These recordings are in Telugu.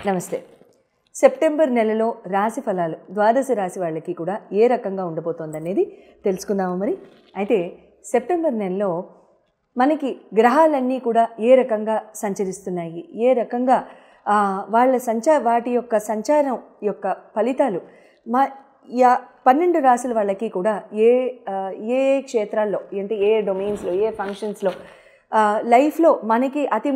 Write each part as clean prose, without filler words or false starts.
నమస్తే. సెప్టెంబర్ నెలలో రాశి ఫలాలు ద్వాదశ రాశి వాళ్ళకి కూడా ఏ రకంగా ఉండబోతోందనేది తెలుసుకుందాము. మరి అయితే సెప్టెంబర్ నెలలో మనకి గ్రహాలన్నీ కూడా ఏ రకంగా సంచరిస్తున్నాయి, ఏ రకంగా వాటి యొక్క సంచారం యొక్క ఫలితాలు 12 రాశుల వాళ్ళకి కూడా ఏ క్షేత్రాల్లో అంటే ఏ డొమైన్స్లో ఏ ఫంక్షన్స్లో లైఫ్లో మనకి అతి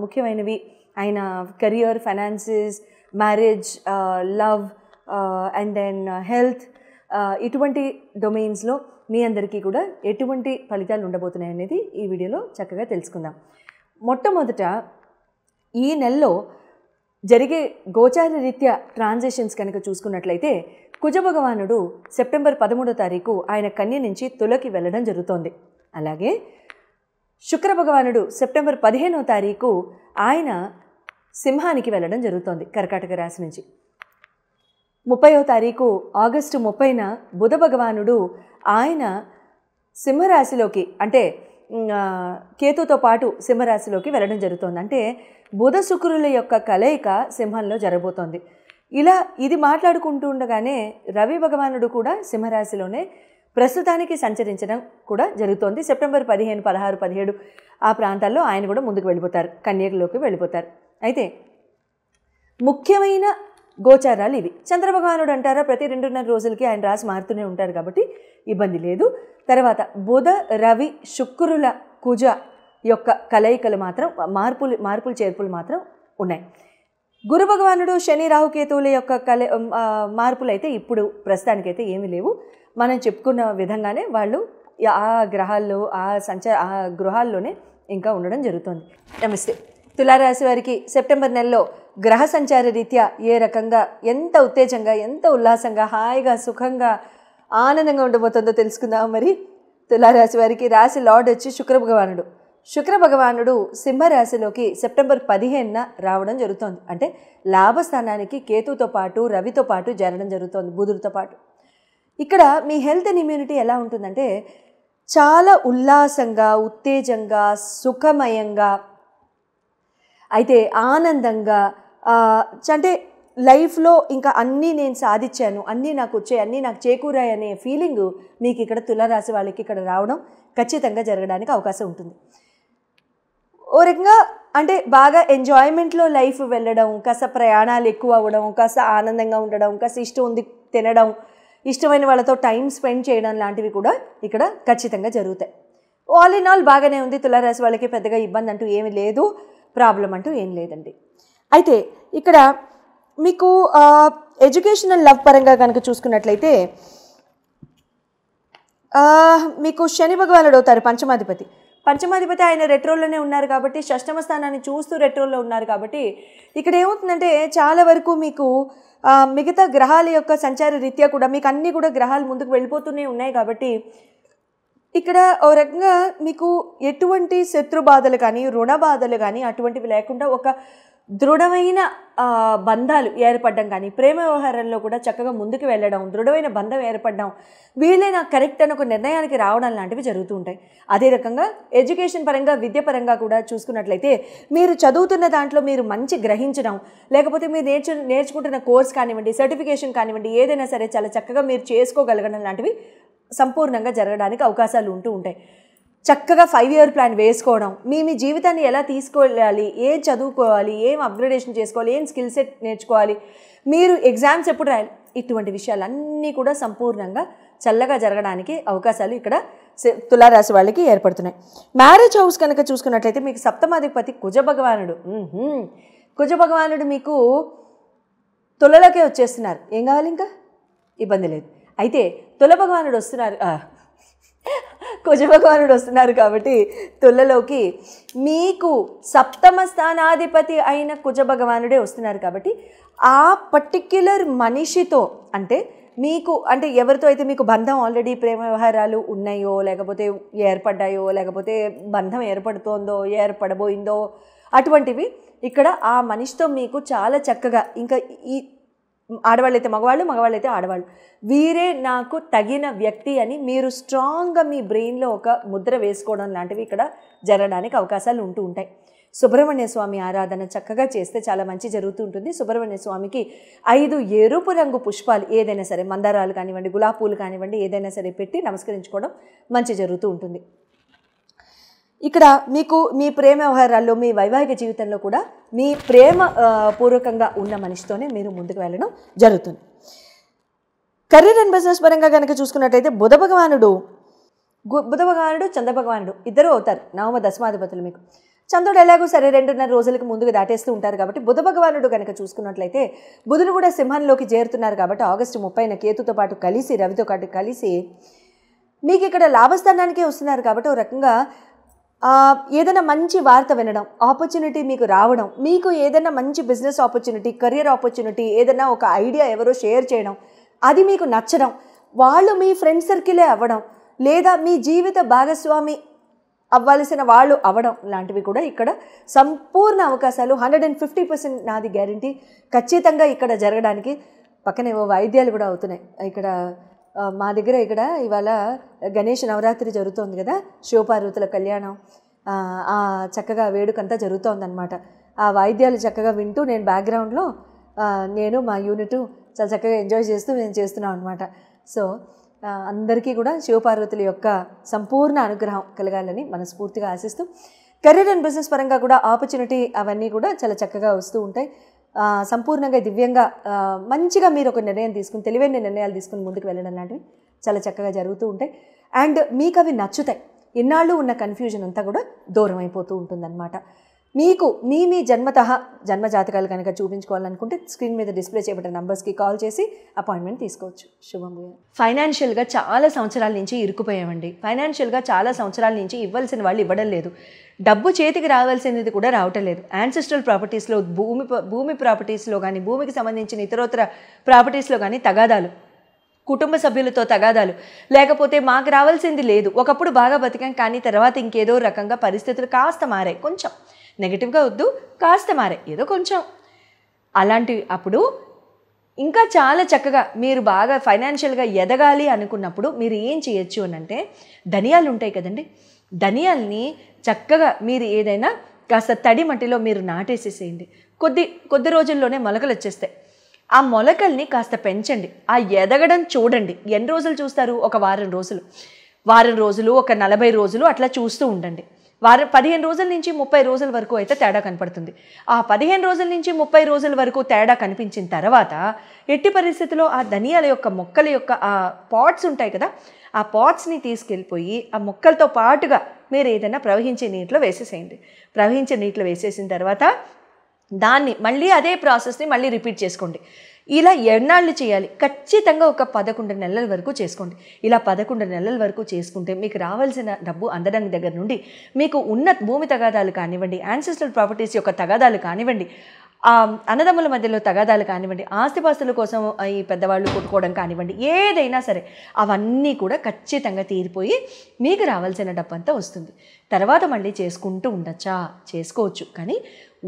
ముఖ్యమైనవి అయిన career, finances, marriage, love and then health, ఇటువంటి డొమైన్స్లో మీ అందరికీ కూడా ఎటువంటి ఫలితాలు ఉండబోతున్నాయి అనేది ఈ వీడియోలో చక్కగా తెలుసుకుందాం. మొట్టమొదట ఈ నెలలో జరిగే గోచార రీత్యా ట్రాన్సిషన్స్ కనుక చూసుకున్నట్లయితే కుజ భగవానుడు సెప్టెంబర్ 13వ తారీఖు ఆయన కన్య నుంచి తులకి వెళ్ళడం జరుగుతోంది. అలాగే శుక్ర భగవానుడు సెప్టెంబర్ 15వ తారీఖు ఆయన సింహానికి వెళ్ళడం జరుగుతోంది కర్కాటక రాశి నుంచి. 30వ తారీఖు ఆగస్టు 30న బుధ భగవానుడు ఆయన సింహరాశిలోకి అంటే కేతుతో పాటు సింహరాశిలోకి వెళ్ళడం జరుగుతోంది. అంటే బుధ శుక్రుల యొక్క కలయిక సింహంలో జరగబోతోంది. ఇది మాట్లాడుకుంటూ ఉండగానే రవి భగవానుడు కూడా సింహరాశిలోనే ప్రస్తుతానికి సంచరించడం కూడా జరుగుతోంది. సెప్టెంబర్ 15, 16, 17 ఆ ప్రాంతాల్లో ఆయన కూడా ముందుకు వెళ్ళిపోతారు, కన్యలోకి వెళ్ళిపోతారు. అయితే ముఖ్యమైన గోచారాలు ఇవి. చంద్రభగవానుడు అంటారా ప్రతి 2.5 రోజులకి ఆయన రాశి మారుతూనే ఉంటారు కాబట్టి ఇబ్బంది లేదు. తర్వాత బుధ రవి శుక్రుల కుజ యొక్క కలయికలు మాత్రం మార్పులు చేర్పులు మాత్రం ఉన్నాయి. గురు భగవానుడు శని రాహుకేతువుల యొక్క మార్పులు అయితే ఇప్పుడు ప్రస్తుతానికైతే ఏమీ లేవు. మనం చెప్పుకున్న విధంగానే వాళ్ళు ఆ గ్రహాల్లో ఆ గృహాల్లోనే ఇంకా ఉండడం జరుగుతుంది. నమస్తే. తులారాశి వారికి సెప్టెంబర్ నెలలో గ్రహ సంచార రీత్యా ఏ రకంగా ఎంత ఉత్తేజంగా, ఎంత ఉల్లాసంగా, హాయిగా, సుఖంగా, ఆనందంగా ఉండబోతుందో తెలుసుకుందాం. మరి తులారాశి వారికి రాశి లార్డ్ వచ్చి శుక్ర భగవానుడు సింహరాశిలోకి సెప్టెంబర్ 15న రావడం జరుగుతోంది. అంటే లాభస్థానానికి కేతుతో పాటు రవితో పాటు చేరడం జరుగుతోంది, బుధుడితో పాటు. ఇక్కడ మీ హెల్త్ అండ్ ఇమ్యూనిటీ ఎలా ఉంటుందంటే చాలా ఉల్లాసంగా, ఉత్తేజంగా, సుఖమయంగా, అయితే ఆనందంగా, అంటే లైఫ్లో ఇంకా అన్నీ నేను సాధించాను, అన్నీ నాకు వచ్చాయి, అన్నీ నాకు చేకూరాయి అనే ఫీలింగు మీకు ఇక్కడ తులారాశి వాళ్ళకి ఇక్కడ రావడం ఖచ్చితంగా జరగడానికి అవకాశం ఉంటుంది. ఓ రకంగా అంటే బాగా ఎంజాయ్మెంట్లో లైఫ్ వెళ్ళడం, కాస్త ప్రయాణాలు ఎక్కువ అవ్వడం, కాస్త ఆనందంగా ఉండడం, కాస్త ఇష్టం ఉంది తినడం, ఇష్టమైన వాళ్ళతో టైం స్పెండ్ చేయడం లాంటివి కూడా ఇక్కడ ఖచ్చితంగా జరుగుతాయి. ఆల్ ఇన్ ఆల్ బాగానే ఉంది. తులారాశి వాళ్ళకి పెద్దగా ఇబ్బంది అంటూ ఏమీ లేదు, ప్రాబ్లం అంటూ ఏం లేదండి. అయితే ఇక్కడ మీకు ఎడ్యుకేషనల్ లవ్ పరంగా కనుక చూసుకున్నట్లయితే మీకు శని భగవానుడు అవుతారు పంచమాధిపతి ఆయన రెట్రోల్లోనే ఉన్నారు కాబట్టి, షష్టమ స్థానాన్ని చూస్తూ రెట్రోల్లో ఉన్నారు కాబట్టి ఇక్కడ ఏమవుతుందంటే చాలా వరకు మీకు మిగతా గ్రహాల యొక్క సంచార రీత్యా కూడా మీకు అన్నీ కూడా గ్రహాలు ముందుకు వెళ్ళిపోతూనే ఉన్నాయి కాబట్టి ఇక్కడ ఓ రకంగా మీకు ఎటువంటి శత్రు బాధలు కానీ, రుణ బాధలు కానీ అటువంటివి లేకుండా ఒక దృఢమైన బంధాలు ఏర్పడడం కానీ, ప్రేమ వ్యవహారంలో కూడా చక్కగా ముందుకు వెళ్ళడం, దృఢమైన బంధం ఏర్పడడం, వీళ్ళే నాకు కరెక్ట్ అని ఒక నిర్ణయానికి రావడం లాంటివి జరుగుతూ ఉంటాయి. అదే రకంగా ఎడ్యుకేషన్ పరంగా, విద్య పరంగా కూడా చూసుకున్నట్లయితే మీరు చదువుతున్న దాంట్లో మీరు మంచి గ్రహించడం, లేకపోతే మీరు నేర్చుకుంటున్న కోర్స్ కానివ్వండి, సర్టిఫికేషన్ కానివ్వండి, ఏదైనా సరే చాలా చక్కగా మీరు చేసుకోగలగడం లాంటివి సంపూర్ణంగా జరగడానికి అవకాశాలు ఉంటూ ఉంటాయి. చక్కగా 5-year ప్లాన్ వేసుకోవడం, మీ జీవితాన్ని ఎలా తీసుకెళ్ళాలి, ఏం చదువుకోవాలి, ఏం అప్గ్రేడేషన్ చేసుకోవాలి, ఏం స్కిల్ సెట్ నేర్చుకోవాలి, మీరు ఎగ్జామ్స్ ఎప్పుడు రాయాలి, ఇటువంటి విషయాలన్నీ కూడా సంపూర్ణంగా చల్లగా జరగడానికి అవకాశాలు ఇక్కడ తులారాశి వాళ్ళకి ఏర్పడుతున్నాయి. మ్యారేజ్ హౌస్ కనుక చూసుకున్నట్లయితే మీకు సప్తమాధిపతి కుజ భగవానుడు మీకు తులలోకే వచ్చేస్తున్నారు. ఏం కావాలి, ఇంకా ఇబ్బంది లేదు. అయితే కుజ భగవానుడు వస్తున్నారు కాబట్టి తులలోకి మీకు సప్తమ స్థానాధిపతి అయిన కుజ భగవానుడే వస్తున్నారు కాబట్టి ఆ పర్టిక్యులర్ మనిషితో అంటే మీకు అంటే ఎవరితో అయితే మీకు బంధం ఆల్రెడీ ప్రేమ వ్యవహారాలు ఉన్నాయో, లేకపోతే ఏర్పడ్డాయో, లేకపోతే బంధం ఏర్పడుతోందో, ఏర్పడబోయిందో, అటువంటివి ఇక్కడ ఆ మనిషితో మీకు చాలా చక్కగా ఇంకా ఈ ఆడవాళ్ళైతే మగవాళ్ళైతే ఆడవాళ్ళు, వీరే నాకు తగిన వ్యక్తి అని మీరు స్ట్రాంగ్గా మీ బ్రెయిన్లో ఒక ముద్ర వేసుకోవడం లాంటివి ఇక్కడ జరగడానికి అవకాశాలు ఉంటూ ఉంటాయి. సుబ్రహ్మణ్య స్వామి ఆరాధన చక్కగా చేస్తే చాలా మంచి జరుగుతూ ఉంటుంది. సుబ్రహ్మణ్య స్వామికి 5 ఎరుపు రంగు పుష్పాలు ఏదైనా సరే, మందారాలు కానివ్వండి, గులాబీ పూలు కానివ్వండి, ఏదైనా సరే పెట్టి నమస్కరించుకోవడం మంచి జరుగుతూ ఉంటుంది. ఇక్కడ మీకు మీ ప్రేమ వ్యవహారాల్లో, మీ వైవాహిక జీవితంలో కూడా మీ ప్రేమ పూర్వకంగా ఉన్న మనిషితోనే మీరు ముందుకు వెళ్ళడం జరుగుతుంది. కెరీర్ అండ్ బిజినెస్ పరంగా కనుక చూసుకున్నట్టయితే బుధ భగవానుడు, చంద్ర భగవానుడు ఇద్దరు అవుతారు నవమ దశమాధిపతులు. మీకు చంద్రుడు ఎలాగో సరే 2.5 రోజులకు ముందుగా దాటేస్తూ ఉంటారు కాబట్టి బుధ భగవానుడు కనుక చూసుకున్నట్లయితే బుధుడు కూడా సింహంలోకి చేరుతున్నారు కాబట్టి ఆగస్టు 30న కేతుతో పాటు కలిసి, రవితో పాటు కలిసి మీకు ఇక్కడ లాభస్థానానికే వస్తున్నారు కాబట్టి ఒక రకంగా ఏదైనా మంచి వార్త వినడం, ఆపర్చునిటీ మీకు రావడం, మీకు ఏదైనా మంచి బిజినెస్ ఆపర్చునిటీ, కెరియర్ ఆపర్చునిటీ, ఏదైనా ఒక ఐడియా ఎవరో షేర్ చేయడం, అది మీకు నచ్చడం, వాళ్ళు మీ ఫ్రెండ్ సర్కిలే అవ్వడం, లేదా మీ జీవిత భాగస్వామి అవ్వాల్సిన వాళ్ళు అవ్వడం లాంటివి కూడా ఇక్కడ సంపూర్ణ అవకాశాలు 150% నాది గ్యారంటీ ఖచ్చితంగా ఇక్కడ జరగడానికి. పక్కనే వాయిద్యాలు కూడా అవుతున్నాయి. ఇక్కడ మా దగ్గర ఇక్కడ ఇవాళ గణేష్ నవరాత్రి జరుగుతోంది కదా, శివపార్వతుల కళ్యాణం, చక్కగా వేడుకంతా జరుగుతోందనమాట. ఆ వాయిద్యాలు చక్కగా వింటూ నేను బ్యాక్గ్రౌండ్లో నేను మా యూనిట్ చాలా చక్కగా ఎంజాయ్ చేస్తూ మేము చేస్తున్నాం అనమాట. సో అందరికీ కూడా శివపార్వతుల యొక్క సంపూర్ణ అనుగ్రహం కలగాలని మనస్ఫూర్తిగా ఆశిస్తూ, కెరీర్ అండ్ బిజినెస్ పరంగా కూడా ఆపర్చునిటీ అవన్నీ కూడా చాలా చక్కగా వస్తూ ఉంటాయి. సంపూర్ణంగా దివ్యంగా మంచిగా మీరు ఒక నిర్ణయం తీసుకుని, తెలివైన నిర్ణయాలు తీసుకుని ముందుకు వెళ్ళడం లాంటివి చాలా చక్కగా జరుగుతూ ఉంటాయి. అండ్ మీకు అవి నచ్చుతాయి. ఇన్నాళ్ళు ఉన్న కన్ఫ్యూజన్ అంతా కూడా దూరం అయిపోతూ ఉంటుందన్నమాట. మీకు మీ జన్మజాతకాలు కనుక చూపించుకోవాలనుకుంటే స్క్రీన్ మీద డిస్ప్లే చేయబడిన నంబర్స్కి కాల్ చేసి అపాయింట్మెంట్ తీసుకోవచ్చు. శుభం. ఫైనాన్షియల్గా చాలా సంవత్సరాల నుంచి ఇరుక్కుపోయామండి. ఫైనాన్షియల్గా చాలా సంవత్సరాల నుంచి ఇవ్వాల్సిన వాళ్ళు ఇవ్వడం లేదు, డబ్బు చేతికి రావాల్సినది కూడా రావటం లేదు. యాన్సెస్ట్రల్ ప్రాపర్టీస్లో, భూమి ప్రాపర్టీస్లో కానీ, భూమికి సంబంధించిన ఇతరోత్తర ప్రాపర్టీస్లో కానీ తగాదాలు, కుటుంబ సభ్యులతో తగాదాలు, లేకపోతే మాకు రావాల్సింది లేదు, ఒకప్పుడు బాగా బతికాం కానీ తర్వాత ఇంకేదో రకంగా పరిస్థితులు కాస్త మారాయి, కొంచెం నెగిటివ్గా వద్దు, కాస్త మారాయి ఏదో కొంచెం అలాంటివి. అప్పుడు ఇంకా చాలా చక్కగా మీరు బాగా ఫైనాన్షియల్గా ఎదగాలి అనుకున్నప్పుడు మీరు ఏం చేయొచ్చు అని అంటే, ధనియాలు ఉంటాయి కదండి, ధనియాల్ని చక్కగా మీరు ఏదైనా కాస్త తడి మట్టిలో మీరు నాటేసేసేయండి. కొద్ది రోజుల్లోనే మొలకలు వచ్చేస్తాయి. ఆ మొలకల్ని కాస్త పెంచండి, ఆ ఎదగడం చూడండి. ఎన్ని రోజులు చూస్తారు? ఒక వారం రోజులు, ఒక 40 రోజులు అట్లా చూస్తూ ఉండండి. 15 రోజుల నుంచి 30 రోజుల వరకు అయితే తేడా కనపడుతుంది. ఆ 15 రోజుల నుంచి 30 రోజుల వరకు తేడా కనిపించిన తర్వాత ఎట్టి పరిస్థితుల్లో ఆ ధనియాల యొక్క మొక్కల యొక్క ఆ పాట్స్ ఉంటాయి కదా, ఆ పాట్స్ని తీసుకెళ్ళిపోయి ఆ మొక్కలతో పాటుగా మీరు ఏదైనా ప్రవహించే నీటిలో వేసేసేయండి. ప్రవహించే నీటిలో వేసేసిన తర్వాత దాన్ని మళ్ళీ అదే ప్రాసెస్ని మళ్ళీ రిపీట్ చేసుకోండి. ఇలా ఎన్నాళ్ళు చేయాలి? ఖచ్చితంగా ఒక 11 నెలల వరకు చేసుకోండి. ఇలా 11 నెలల వరకు చేసుకుంటే మీకు రావాల్సిన డబ్బు అందడం దగ్గర నుండి, మీకు ఉన్న భూమి తగాదాలు కానివ్వండి, యాన్సెస్ట్రల్ ప్రాపర్టీస్ యొక్క తగాదాలు కానివ్వండి, అన్నదమ్ముల మధ్యలో తగాదాలు కానివ్వండి, ఆస్తిపాస్తుల కోసం ఈ పెద్దవాళ్ళు కొట్టుకోవడం కానివ్వండి, ఏదైనా సరే అవన్నీ కూడా ఖచ్చితంగా తీరిపోయి మీకు రావాల్సిన డబ్బు అంతా వస్తుంది. తర్వాత మళ్ళీ చేసుకుంటూ ఉండొచ్చా? చేసుకోవచ్చు, కానీ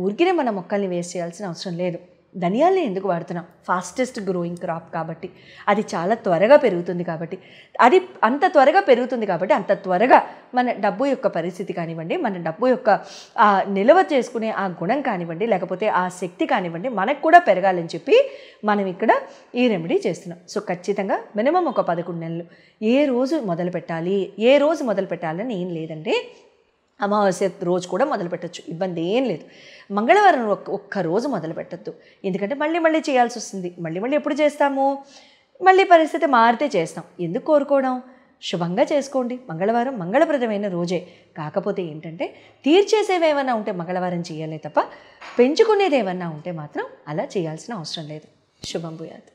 ఊరికినే మన మొక్కల్ని వేస్ట్ చేయాల్సిన అవసరం లేదు. ధనియాల్ని ఎందుకు వాడుతున్నాం? ఫాస్టెస్ట్ గ్రోయింగ్ క్రాప్ కాబట్టి, అది చాలా త్వరగా పెరుగుతుంది కాబట్టి, అది అంత త్వరగా పెరుగుతుంది కాబట్టి అంత త్వరగా మన డబ్బు యొక్క పరిస్థితి కానివ్వండి, మన డబ్బు యొక్క నిల్వ చేసుకునే ఆ గుణం కానివ్వండి, లేకపోతే ఆ శక్తి కానివ్వండి మనకు కూడా పెరగాలని చెప్పి మనం ఇక్కడ ఈ రెమెడీ చేస్తున్నాం. సో ఖచ్చితంగా మినిమం ఒక 11 నెలలు. ఏ రోజు మొదలు పెట్టాలని ఏం లేదండి. అమావాస్య రోజు కూడా మొదలు పెట్టచ్చు, ఇబ్బంది ఏం లేదు. మంగళవారం ఒక్క రోజు మొదలు పెట్టద్దు, ఎందుకంటే మళ్ళీ చేయాల్సి వస్తుంది. మళ్ళీ ఎప్పుడు చేస్తాము? మళ్ళీ పరిస్థితి మారితే చేస్తాం. ఎందుకు కోరుకోవడం? శుభంగా చేసుకోండి. మంగళవారం మంగళప్రదమైన రోజే. కాకపోతే ఏంటంటే తీర్చేసేవి ఏమన్నా ఉంటే మంగళవారం చేయాలి తప్ప పెంచుకునేది ఏమన్నా ఉంటే మాత్రం అలా చేయాల్సిన అవసరం లేదు. శుభం భూయాత్.